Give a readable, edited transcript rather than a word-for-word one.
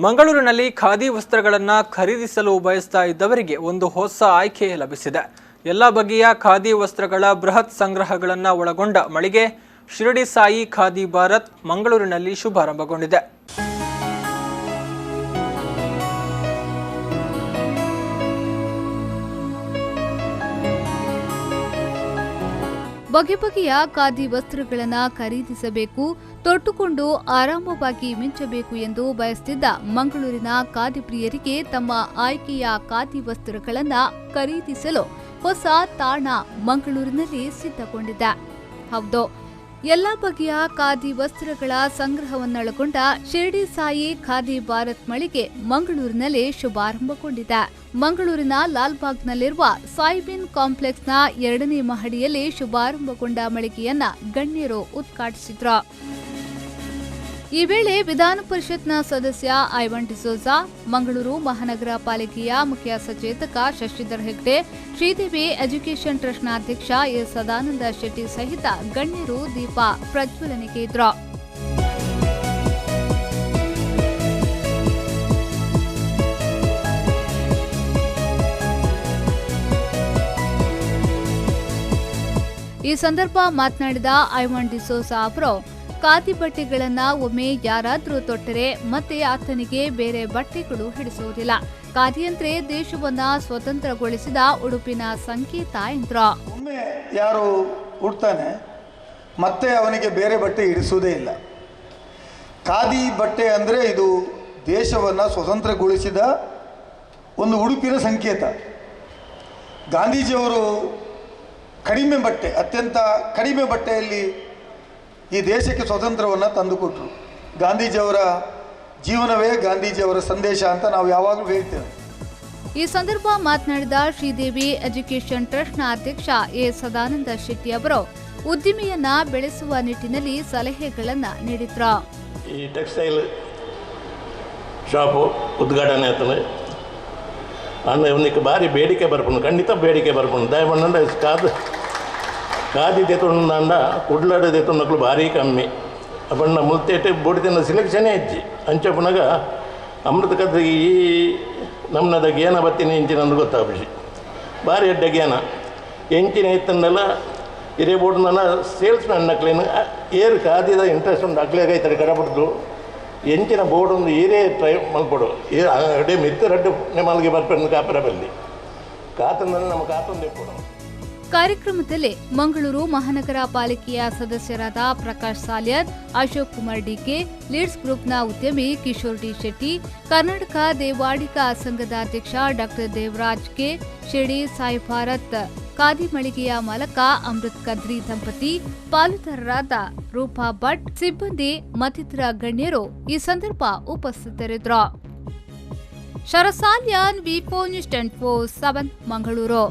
ಮಂಗಳೂರಿನಲ್ಲಿ ಖಾದಿ ವಸ್ತ್ರಗಳನ್ನು ಖರೀದಿಸಲು ಬಯಸ್ತಾ ಇದ್ದವರಿಗೆ ಒಂದು ಹೊಸ ಆಯ್ಕೆ ಲಭಿಸಿದೆ. ಎಲ್ಲ ಬಗೆಯ ಖಾದಿ ವಸ್ತ್ರಗಳ ಬೃಹತ್ ಸಂಗ್ರಹಗಳನ್ನು ಒಳಗೊಂಡ ಮಳಿಗೆ ಶಿರಡಿ ಸಾಯಿ ಖಾದಿ ಭಾರತ್ ಮಂಗಳೂರಿನಲ್ಲಿ ಶುಭಾರಂಭಗೊಂಡಿದೆ. ಬಗೆ ಬಗೆಯ ಖಾದಿ ವಸ್ತ್ರಗಳನ್ನು ಖರೀದಿಸಬೇಕು, ತೊಟ್ಟುಕೊಂಡು ಆರಾಮವಾಗಿ ಮಿಂಚಬೇಕು ಎಂದು ಬಯಸುತ್ತಿದ್ದ ಮಂಗಳೂರಿನ ಖಾದಿ ಪ್ರಿಯರಿಗೆ ತಮ್ಮ ಆಯ್ಕೆಯ ಖಾದಿ ವಸ್ತ್ರಗಳನ್ನು ಖರೀದಿಸಲು ಹೊಸ ತಾಣ ಮಂಗಳೂರಿನಲ್ಲಿ ಸಿದ್ಧಗೊಂಡಿದೆ. ಹೌದು, ಎಲ್ಲ ಬಗೆಯ ಖಾದಿ ವಸ್ತ್ರಗಳ ಸಂಗ್ರಹವನ್ನೊಳಗೊಂಡ ಶಿರಡಿ ಸಾಯಿ ಖಾದಿ ಭಾರತ್ ಮಳಿಗೆ ಮಂಗಳೂರಿನಲ್ಲಿ ಶುಭಾರಂಭಗೊಂಡಿದೆ. ಮಂಗಳೂರಿನ ಲಾಲ್ಬಾಗ್ನಲ್ಲಿರುವ ಸಾಯಿಬಿನ್ ಕಾಂಪ್ಲೆಕ್ಸ್ನ 2ನೇ ಮಹಡಿಯಲ್ಲಿ ಶುಭಾರಂಭಗೊಂಡ ಮಳಿಗೆಯನ್ನ ಗಣ್ಯರು ಉದ್ಘಾಟಿಸಿದ್ರು. ಈ ವೇಳೆ ವಿಧಾನ ಪರಿಷತ್ನ ಸದಸ್ಯ ಐವನ್ ಡಿಸೋಜಾ, ಮಂಗಳೂರು ಮಹಾನಗರ ಪಾಲಿಕೆಯ ಮುಖ್ಯ ಸಚೇತಕ ಶಶಿಧರ್ ಹೆಗ್ಡೆ, ಶ್ರೀದೇವಿ ಎಜುಕೇಷನ್ ಟ್ರಸ್ಟ್ನ ಅಧ್ಯಕ್ಷ ಎ ಸದಾನಂದ ಶೆಟ್ಟಿ ಸಹಿತ ಗಣ್ಯರು ದೀಪ ಪ್ರಜ್ವಲನೆಗೆ ಇದ್ರು. ಈ ಸಂದರ್ಭ ಮಾತನಾಡಿದ ಐವನ್ ಡಿಸೋಜಾ ಅವರು, ಖಾದಿ ಬಟ್ಟೆಗಳನ್ನ ಒಮ್ಮೆ ಯಾರಾದ್ರೂ ತೊಟ್ಟರೆ ಮತ್ತೆ ಆತನಿಗೆ ಬೇರೆ ಬಟ್ಟೆಗಳು ಹಿಡಿಸುವುದಿಲ್ಲ. ಖಾದಿ ಅಂದ್ರೆ ದೇಶವನ್ನ ಸ್ವತಂತ್ರಗೊಳಿಸಿದ ಉಡುಪಿನ ಸಂಕೇತ ಎಂದ್ರು. ಒಮ್ಮೆ ಯಾರು ಉಡ್ತಾನೆ ಮತ್ತೆ ಅವನಿಗೆ ಬೇರೆ ಬಟ್ಟೆ ಹಿಡಿಸುವುದೇ ಇಲ್ಲ. ಖಾದಿ ಬಟ್ಟೆ ಅಂದರೆ ಇದು ದೇಶವನ್ನು ಸ್ವತಂತ್ರಗೊಳಿಸಿದ ಒಂದು ಉಡುಪಿನ ಸಂಕೇತ. ಗಾಂಧೀಜಿಯವರು ಕಡಿಮೆ ಬಟ್ಟೆ, ಅತ್ಯಂತ ಕಡಿಮೆ ಬಟ್ಟೆಯಲ್ಲಿ ಈ ದೇಶಕ್ಕೆ ಸ್ವಾತಂತ್ರ್ಯವನ್ನು ತಂದುಕೊಟ್ರು. ಗಾಂಧೀಜಿಯವರ ಜೀವನವೇ ಗಾಂಧೀಜಿಯವರ ಸಂದೇಶ ಅಂತ ನಾವು ಯಾವಾಗಲೂ ಹೇಳ್ತೇವೆ. ಈ ಸಂದರ್ಭ ಮಾತನಾಡಿದ ಶ್ರೀದೇವಿ ಎಜುಕೇಷನ್ ಟ್ರಸ್ಟ್ನ ಅಧ್ಯಕ್ಷ ಎ ಸದಾನಂದ ಶೆಟ್ಟಿ ಅವರು ಉದ್ದಿಮೆಯನ್ನ ಬೆಳೆಸುವ ನಿಟ್ಟಿನಲ್ಲಿ ಸಲಹೆಗಳನ್ನ ನೀಡಿದ್ರು. ಈ ಟೆಕ್ಸ್ಟೈಲ್ ಶಾಪು ಉದ್ಘಾಟನೆ ಆಯ್ತದೆ ಅಂದ್ರೆ ಒಂದಕ್ಕೆ ಭಾರಿ ಬೇಡಿಕೆ ಬರ್ಪುಂಡು, ಖಂಡಿತ ಬೇಡಿಕೆ ಬರ್ಪುಂಡು. ದಯಮಂಡ ಖಾದಿ ತೆತ್ತುಂಡ ಕುಡ್ಲಾಡ ತೆತ್ತುಂಡಕ್ಲು ಭಾರಿ ಕಮ್ಮಿ ಅಪ್ಪಣ್ಣ ಮುಲ್ತೇಟೆ ಬೋಡಿತಿನ ಸಿಲೆಕ್ಷನೇ ಹೆಚ್ಚಿ ಅಂಚೆ ಪುನಗ ಅಮೃತ ಕದ್ರಿಗೆ ಈ ನಮ್ಮದ ಗೇನ ಬತ್ತಿನ ಇಂಚಿನಂದು ಗೊತ್ತಾಗ್ಬಿಸಿ ಭಾರಿ ಎಡ್ಡ ಗೇನ ಎಂಚಿನ ಇತ್ತಂಡಲ್ಲ ಹಿರೇ ಬೋಡ್ನ ಸೇಲ್ಸ್ ಮ್ಯಾನ್ ಅಕ್ಲೇನು ಏರು ಖಾದಿದ ಇಂಟ್ರೆಸ್ಟ್ ಉಂಟು ಅಕ್ಲೇಗೈತಾರೆ ಕಡಬಿಡ್ದು ಎಂಚಿನ ಬೋರ್ಡ್ ಒಂದು ಏರೇ ಟ್ರೈ ಮಲ್ಪಡು ಅಡೆ ಮಿತ್ತು ರಡ್ಡು ಮಲ್ಗೆ ಬರ್ಪಂದು ಕಾಪರ ಬಲ್ಲಿ ಕಾತಂದಲ್ಲಿ ನಮ್ಮ ಕಾತೊಂದು ಎಪ್ಪಡು. ಕಾರ್ಯಕ್ರಮದಲ್ಲಿ ಮಂಗಳೂರು ಮಹಾನಗರ ಪಾಲಿಕೆಯ ಸದಸ್ಯರಾದ ಪ್ರಕಾಶ್ ಸಾಲ್ಯರ್, ಅಶೋಕ್ ಕುಮಾರ್ ಡಿಕೆ, ಲೀಡ್ಸ್ ಗ್ರೂಪ್ನ ಉದ್ಯಮಿ ಕಿಶೋರ್ ಡಿ ಶೆಟ್ಟಿ, ಕರ್ನಾಟಕ ದೇವಾಡಿಗ ಸಂಘದ ಅಧ್ಯಕ್ಷ ಡಾ ದೇವರಾಜ್ ಕೆ, ಶಿರಡಿ ಸಾಯಿ ಭಾರತ್ ಖಾದಿ ಮಳಿಗೆಯ ಮಾಲಕ ಅಮೃತ್ ಕದ್ರಿ ದಂಪತಿ, ಪಾಲುದಾರರಾದ ರೂಪಾ ಭಟ್, ಸಿಬ್ಬಂದಿ ಮತ್ತಿತರ ಗಣ್ಯರು ಈ ಸಂದರ್ಭ ಉಪಸ್ಥಿತರಿದ್ದರು. ಶರಸಾಲ್ಯಾನ್, ವಿ4 ನ್ಯೂಸ್ 24/7 ಮಂಗಳೂರು.